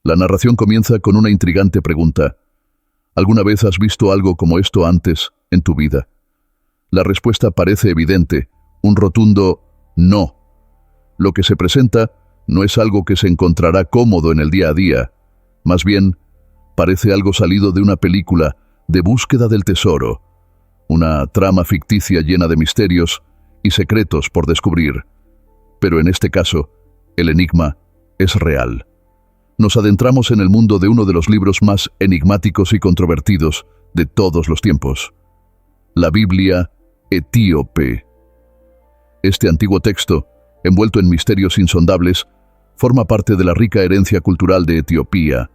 La narración comienza con una intrigante pregunta. ¿Alguna vez has visto algo como esto antes en tu vida? La respuesta parece evidente, un rotundo no. Lo que se presenta no es algo que se encontrará cómodo en el día a día. Más bien, parece algo salido de una película de búsqueda del tesoro, una trama ficticia llena de misterios y secretos por descubrir. Pero en este caso, el enigma es real. Nos adentramos en el mundo de uno de los libros más enigmáticos y controvertidos de todos los tiempos, la Biblia etíope. Este antiguo texto, envuelto en misterios insondables, forma parte de la rica herencia cultural de Etiopía,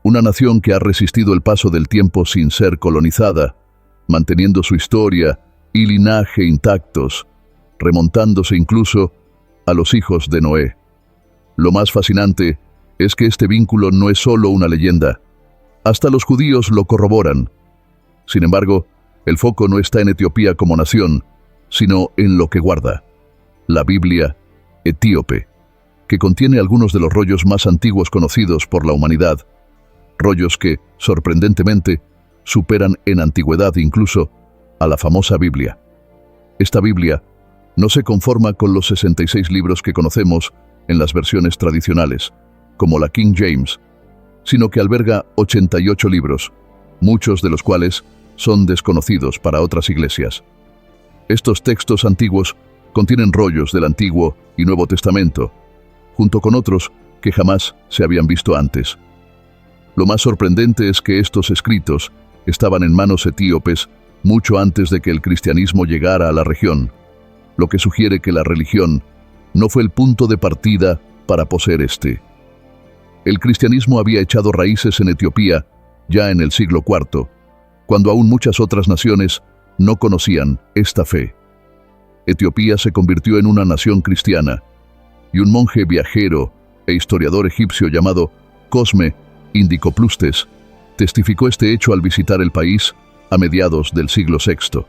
una nación que ha resistido el paso del tiempo sin ser colonizada, manteniendo su historia y linaje intactos, remontándose incluso a los hijos de Noé. Lo más fascinante es que este vínculo no es solo una leyenda. Hasta los judíos lo corroboran. Sin embargo, el foco no está en Etiopía como nación, sino en lo que guarda: la Biblia etíope, que contiene algunos de los rollos más antiguos conocidos por la humanidad, rollos que, sorprendentemente, superan en antigüedad incluso a la famosa Biblia. Esta Biblia no se conforma con los 66 libros que conocemos en las versiones tradicionales, como la King James, sino que alberga 88 libros, muchos de los cuales son desconocidos para otras iglesias. Estos textos antiguos contienen rollos del Antiguo y Nuevo Testamento, junto con otros que jamás se habían visto antes. Lo más sorprendente es que estos escritos estaban en manos etíopes mucho antes de que el cristianismo llegara a la región, lo que sugiere que la religión no fue el punto de partida para poseer este. El cristianismo había echado raíces en Etiopía ya en el siglo IV, cuando aún muchas otras naciones no conocían esta fe. Etiopía se convirtió en una nación cristiana, y un monje viajero e historiador egipcio llamado Cosme Indicoplustes testificó este hecho al visitar el país a mediados del siglo VI.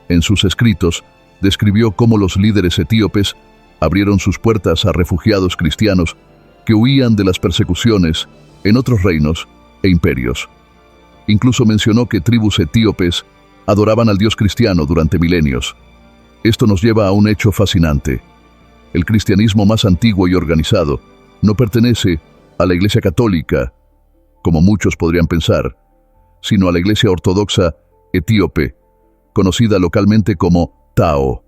En sus escritos describió cómo los líderes etíopes abrieron sus puertas a refugiados cristianos que huían de las persecuciones en otros reinos e imperios. Incluso mencionó que tribus etíopes adoraban al Dios cristiano durante milenios. Esto nos lleva a un hecho fascinante. El cristianismo más antiguo y organizado no pertenece a la Iglesia Católica, como muchos podrían pensar, sino a la Iglesia Ortodoxa etíope, conocida localmente como Tao.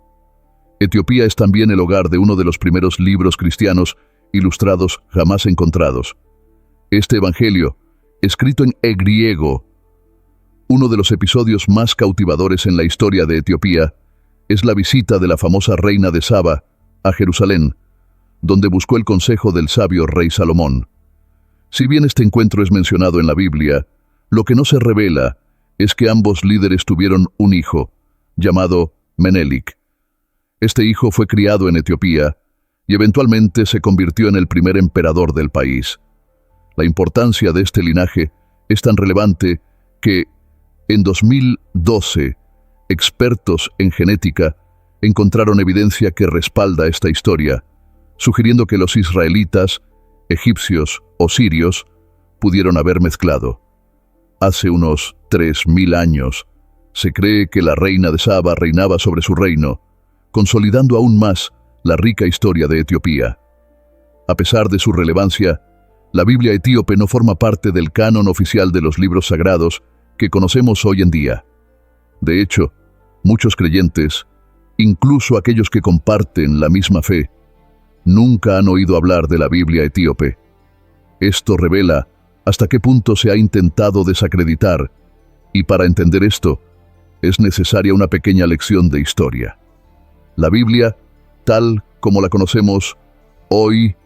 Etiopía es también el hogar de uno de los primeros libros cristianos ilustrados jamás encontrados. Este evangelio, escrito en griego, uno de los episodios más cautivadores en la historia de Etiopía, es la visita de la famosa reina de Saba a Jerusalén, donde buscó el consejo del sabio rey Salomón. Si bien este encuentro es mencionado en la Biblia, lo que no se revela es que ambos líderes tuvieron un hijo, llamado Menelik. Este hijo fue criado en Etiopía y eventualmente se convirtió en el primer emperador del país. La importancia de este linaje es tan relevante que, en 2012, expertos en genética encontraron evidencia que respalda esta historia, sugiriendo que los israelitas, egipcios o sirios pudieron haber mezclado. Hace unos 3000 años, se cree que la reina de Saba reinaba sobre su reino, consolidando aún más la rica historia de Etiopía. A pesar de su relevancia, la Biblia etíope no forma parte del canon oficial de los libros sagrados que conocemos hoy en día. De hecho, muchos creyentes, incluso aquellos que comparten la misma fe, nunca han oído hablar de la Biblia etíope. Esto revela hasta qué punto se ha intentado desacreditar, y para entender esto, es necesaria una pequeña lección de historia. La Biblia, tal como la conocemos hoy,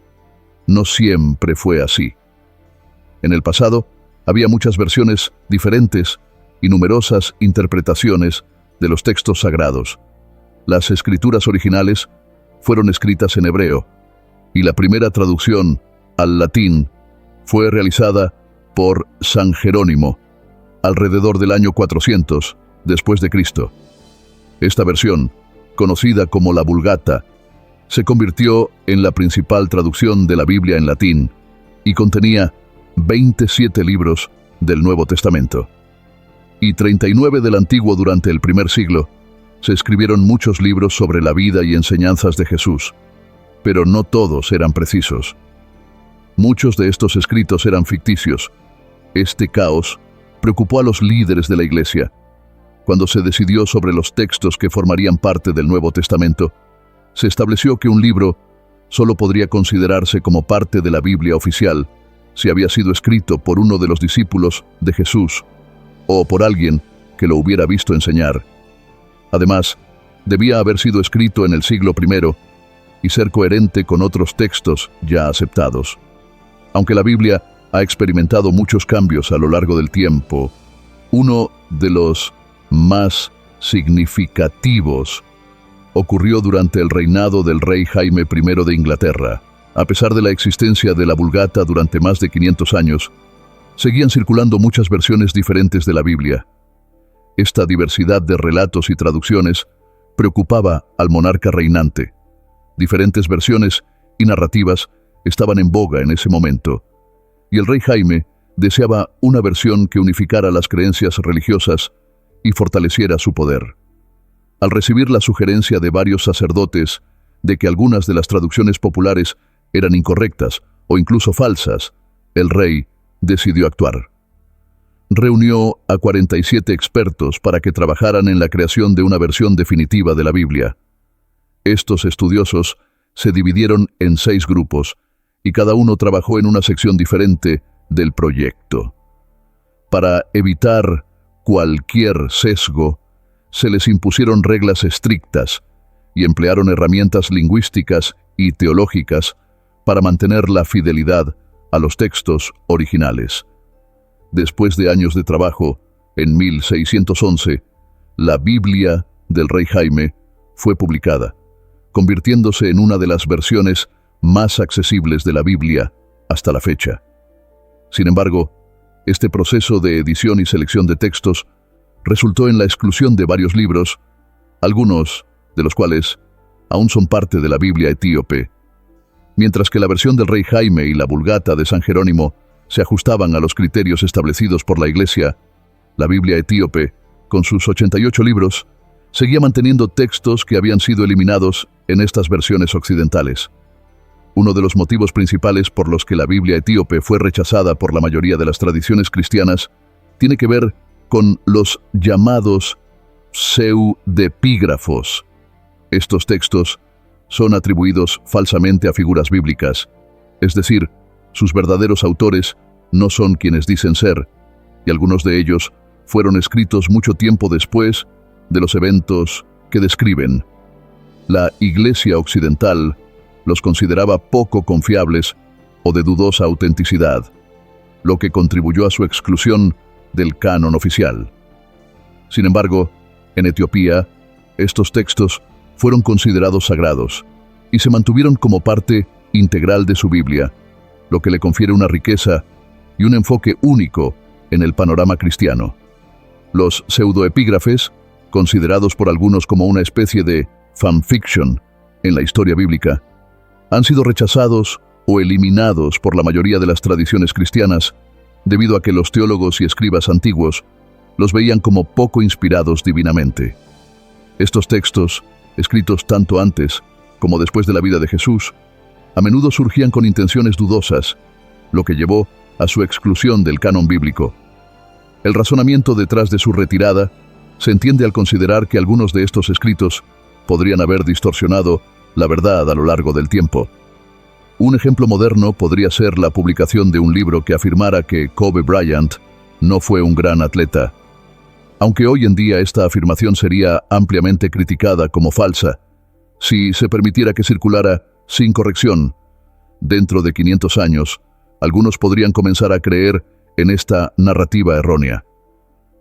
no siempre fue así. En el pasado, había muchas versiones diferentes y numerosas interpretaciones de los textos sagrados. Las escrituras originales fueron escritas en hebreo, y la primera traducción al latín fue realizada por San Jerónimo, alrededor del año 400 después de Cristo. Esta versión, conocida como la Vulgata, se convirtió en la principal traducción de la Biblia en latín y contenía 27 libros del Nuevo Testamento y 39 del Antiguo. Durante el primer siglo, se escribieron muchos libros sobre la vida y enseñanzas de Jesús, pero no todos eran precisos. Muchos de estos escritos eran ficticios. Este caos preocupó a los líderes de la Iglesia. Cuando se decidió sobre los textos que formarían parte del Nuevo Testamento, se estableció que un libro solo podría considerarse como parte de la Biblia oficial si había sido escrito por uno de los discípulos de Jesús o por alguien que lo hubiera visto enseñar. Además, debía haber sido escrito en el siglo I y ser coherente con otros textos ya aceptados. Aunque la Biblia ha experimentado muchos cambios a lo largo del tiempo, uno de los más significativos ocurrió durante el reinado del rey Jaime I de Inglaterra. A pesar de la existencia de la Vulgata durante más de 500 años, seguían circulando muchas versiones diferentes de la Biblia. Esta diversidad de relatos y traducciones preocupaba al monarca reinante. Diferentes versiones y narrativas estaban en boga en ese momento, y el rey Jaime deseaba una versión que unificara las creencias religiosas y fortaleciera su poder. Al recibir la sugerencia de varios sacerdotes de que algunas de las traducciones populares eran incorrectas o incluso falsas, el rey decidió actuar. Reunió a 47 expertos para que trabajaran en la creación de una versión definitiva de la Biblia. Estos estudiosos se dividieron en 6 grupos y cada uno trabajó en una sección diferente del proyecto. Para evitar cualquier sesgo, se les impusieron reglas estrictas y emplearon herramientas lingüísticas y teológicas para mantener la fidelidad a los textos originales. Después de años de trabajo, en 1611, la Biblia del rey Jaime fue publicada, convirtiéndose en una de las versiones más accesibles de la Biblia hasta la fecha. Sin embargo, este proceso de edición y selección de textos resultó en la exclusión de varios libros, algunos de los cuales aún son parte de la Biblia etíope. Mientras que la versión del rey Jaime y la Vulgata de San Jerónimo se ajustaban a los criterios establecidos por la Iglesia, la Biblia etíope, con sus 88 libros, seguía manteniendo textos que habían sido eliminados en estas versiones occidentales. Uno de los motivos principales por los que la Biblia etíope fue rechazada por la mayoría de las tradiciones cristianas tiene que ver con los llamados pseudepígrafos. Estos textos son atribuidos falsamente a figuras bíblicas, es decir, sus verdaderos autores no son quienes dicen ser, y algunos de ellos fueron escritos mucho tiempo después de los eventos que describen. La Iglesia occidental los consideraba poco confiables o de dudosa autenticidad, lo que contribuyó a su exclusión del canon oficial. Sin embargo, en Etiopía, estos textos fueron considerados sagrados y se mantuvieron como parte integral de su Biblia, lo que le confiere una riqueza y un enfoque único en el panorama cristiano. Los pseudoepígrafes, considerados por algunos como una especie de fanfiction en la historia bíblica, han sido rechazados o eliminados por la mayoría de las tradiciones cristianas debido a que los teólogos y escribas antiguos los veían como poco inspirados divinamente. Estos textos, escritos tanto antes como después de la vida de Jesús, a menudo surgían con intenciones dudosas, lo que llevó a su exclusión del canon bíblico. El razonamiento detrás de su retirada se entiende al considerar que algunos de estos escritos podrían haber distorsionado la verdad a lo largo del tiempo. Un ejemplo moderno podría ser la publicación de un libro que afirmara que Kobe Bryant no fue un gran atleta. Aunque hoy en día esta afirmación sería ampliamente criticada como falsa, si se permitiera que circulara sin corrección, dentro de 500 años, algunos podrían comenzar a creer en esta narrativa errónea.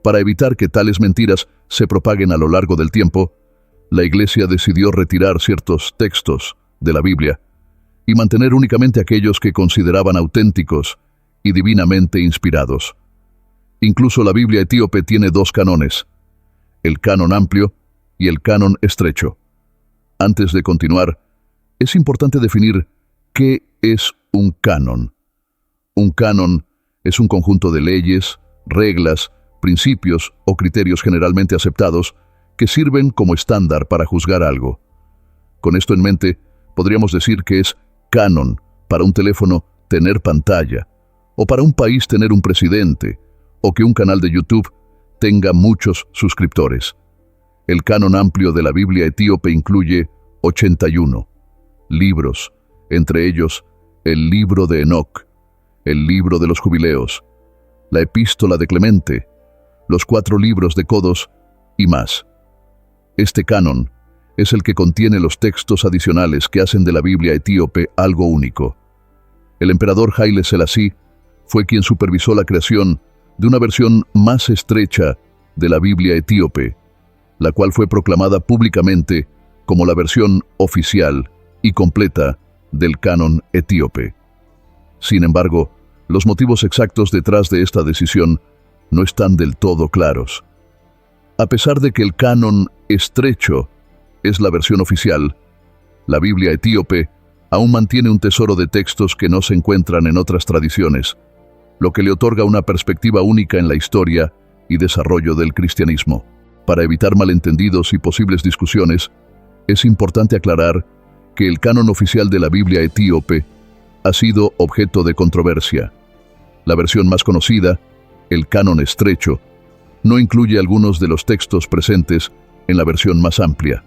Para evitar que tales mentiras se propaguen a lo largo del tiempo, la Iglesia decidió retirar ciertos textos de la Biblia y mantener únicamente aquellos que consideraban auténticos y divinamente inspirados. Incluso la Biblia etíope tiene 2 cánones, el canon amplio y el canon estrecho. Antes de continuar, es importante definir qué es un canon. Un canon Es un conjunto de leyes, reglas, principios o criterios generalmente aceptados que sirven como estándar para juzgar algo. Con esto en mente, podríamos decir que es canon para un teléfono tener pantalla, o para un país tener un presidente, o que un canal de YouTube tenga muchos suscriptores. El canon amplio de la Biblia etíope incluye 81 libros, entre ellos el libro de Enoc, el libro de los jubileos, la epístola de Clemente, los 4 libros de Codos y más. Este canon es el que contiene los textos adicionales que hacen de la Biblia etíope algo único. El emperador Haile Selassie fue quien supervisó la creación de una versión más estrecha de la Biblia etíope, la cual fue proclamada públicamente como la versión oficial y completa del canon etíope. Sin embargo, los motivos exactos detrás de esta decisión no están del todo claros. A pesar de que el canon estrecho es la versión oficial, la Biblia etíope aún mantiene un tesoro de textos que no se encuentran en otras tradiciones, lo que le otorga una perspectiva única en la historia y desarrollo del cristianismo. Para evitar malentendidos y posibles discusiones, es importante aclarar que el canon oficial de la Biblia etíope ha sido objeto de controversia. La versión más conocida, el canon estrecho, no incluye algunos de los textos presentes en la versión más amplia.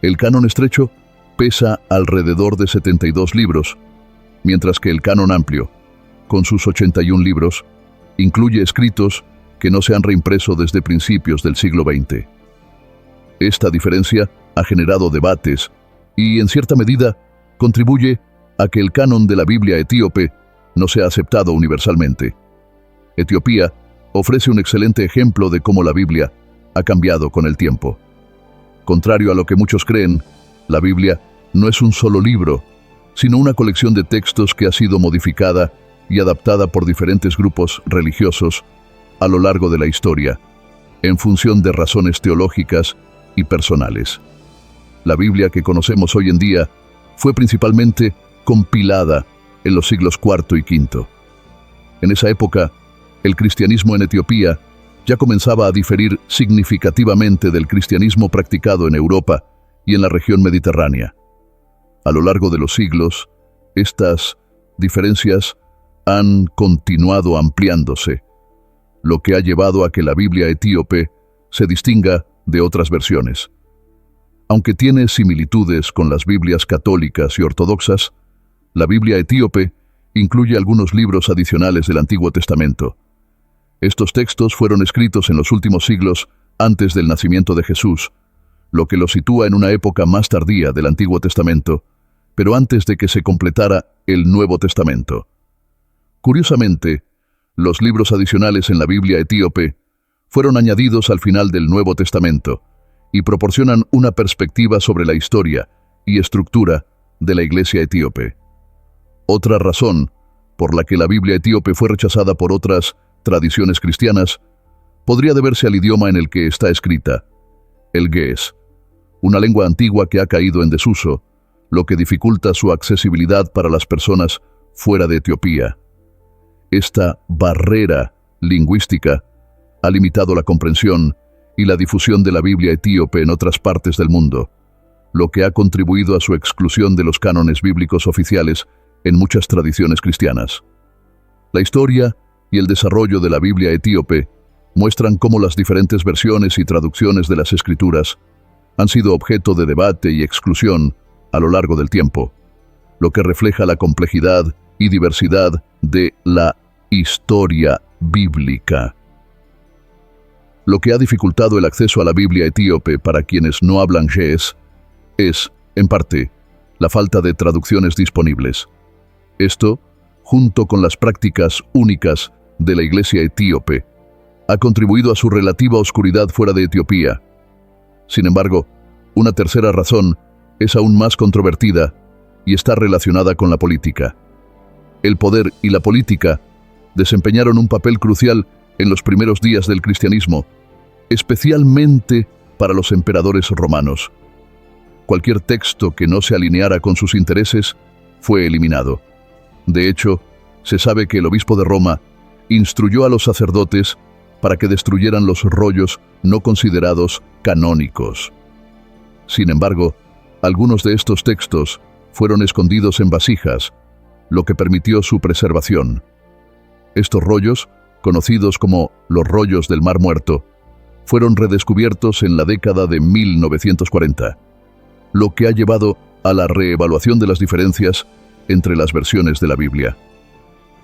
El canon estrecho pesa alrededor de 72 libros, mientras que el canon amplio, con sus 81 libros, incluye escritos que no se han reimpreso desde principios del siglo XX. Esta diferencia ha generado debates y, en cierta medida, contribuye a que el canon de la Biblia etíope no sea aceptado universalmente. Etiopía ofrece un excelente ejemplo de cómo la Biblia ha cambiado con el tiempo. Contrario a lo que muchos creen, la Biblia no es un solo libro, sino una colección de textos que ha sido modificada y adaptada por diferentes grupos religiosos a lo largo de la historia, en función de razones teológicas y personales. La Biblia que conocemos hoy en día fue principalmente compilada en los siglos IV y V. En esa época, el cristianismo en Etiopía ya comenzaba a diferir significativamente del cristianismo practicado en Europa y en la región mediterránea. A lo largo de los siglos, estas diferencias han continuado ampliándose, lo que ha llevado a que la Biblia etíope se distinga de otras versiones. Aunque tiene similitudes con las Biblias católicas y ortodoxas, la Biblia etíope incluye algunos libros adicionales del Antiguo Testamento. Estos textos fueron escritos en los últimos siglos antes del nacimiento de Jesús, lo que lo sitúa en una época más tardía del Antiguo Testamento, pero antes de que se completara el Nuevo Testamento. Curiosamente, los libros adicionales en la Biblia etíope fueron añadidos al final del Nuevo Testamento y proporcionan una perspectiva sobre la historia y estructura de la Iglesia etíope. Otra razón por la que la Biblia etíope fue rechazada por otras tradiciones cristianas podría deberse al idioma en el que está escrita, el ge'ez, una lengua antigua que ha caído en desuso, lo que dificulta su accesibilidad para las personas fuera de Etiopía. Esta barrera lingüística ha limitado la comprensión y la difusión de la Biblia etíope en otras partes del mundo, lo que ha contribuido a su exclusión de los cánones bíblicos oficiales en muchas tradiciones cristianas. La historia y el desarrollo de la Biblia etíope muestran cómo las diferentes versiones y traducciones de las Escrituras han sido objeto de debate y exclusión a lo largo del tiempo, lo que refleja la complejidad y diversidad de la historia bíblica. Lo que ha dificultado el acceso a la Biblia etíope para quienes no hablan ge'ez es, en parte, la falta de traducciones disponibles. Esto, junto con las prácticas únicas de la Iglesia etíope, ha contribuido a su relativa oscuridad fuera de Etiopía. Sin embargo, una tercera razón es aún más controvertida y está relacionada con la política. El poder y la política desempeñaron un papel crucial en los primeros días del cristianismo, especialmente para los emperadores romanos. Cualquier texto que no se alineara con sus intereses fue eliminado. De hecho, Se sabe que el obispo de Roma instruyó a los sacerdotes para que destruyeran los rollos no considerados canónicos. Sin embargo, algunos de estos textos fueron escondidos en vasijas, lo que permitió su preservación. Estos rollos, conocidos como los rollos del Mar Muerto, fueron redescubiertos en la década de 1940, lo que ha llevado a la reevaluación de las diferencias entre las versiones de la Biblia.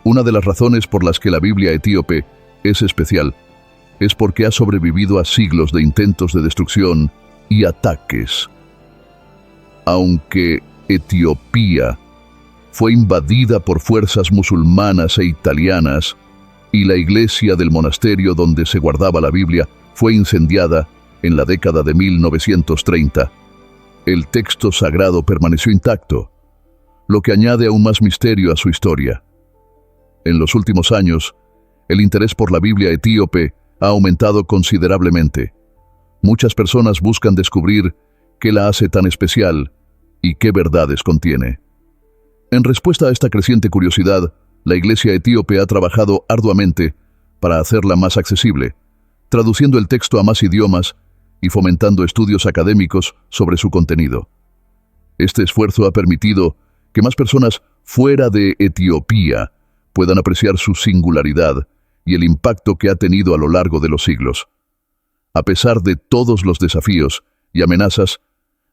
Una de las razones por las que la Biblia etíope es especial es porque ha sobrevivido a siglos de intentos de destrucción y ataques. Aunque Etiopía fue invadida por fuerzas musulmanas e italianas y la iglesia del monasterio donde se guardaba la Biblia fue incendiada en la década de 1930, el texto sagrado permaneció intacto, lo que añade aún más misterio a su historia. En los últimos años, el interés por la Biblia etíope ha aumentado considerablemente. Muchas personas buscan descubrir qué la hace tan especial y qué verdades contiene. En respuesta a esta creciente curiosidad, la Iglesia etíope ha trabajado arduamente para hacerla más accesible, traduciendo el texto a más idiomas y fomentando estudios académicos sobre su contenido. Este esfuerzo ha permitido que más personas fuera de Etiopía puedan apreciar su singularidad y el impacto que ha tenido a lo largo de los siglos. A pesar de todos los desafíos y amenazas,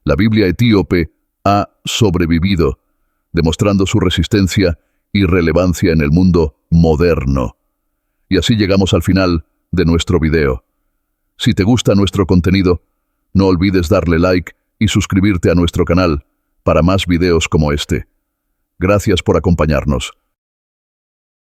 la Biblia etíope ha sobrevivido, demostrando su resistencia y relevancia en el mundo moderno. Y así llegamos al final de nuestro video. Si te gusta nuestro contenido, no olvides darle like y suscribirte a nuestro canal para más videos como este. Gracias por acompañarnos.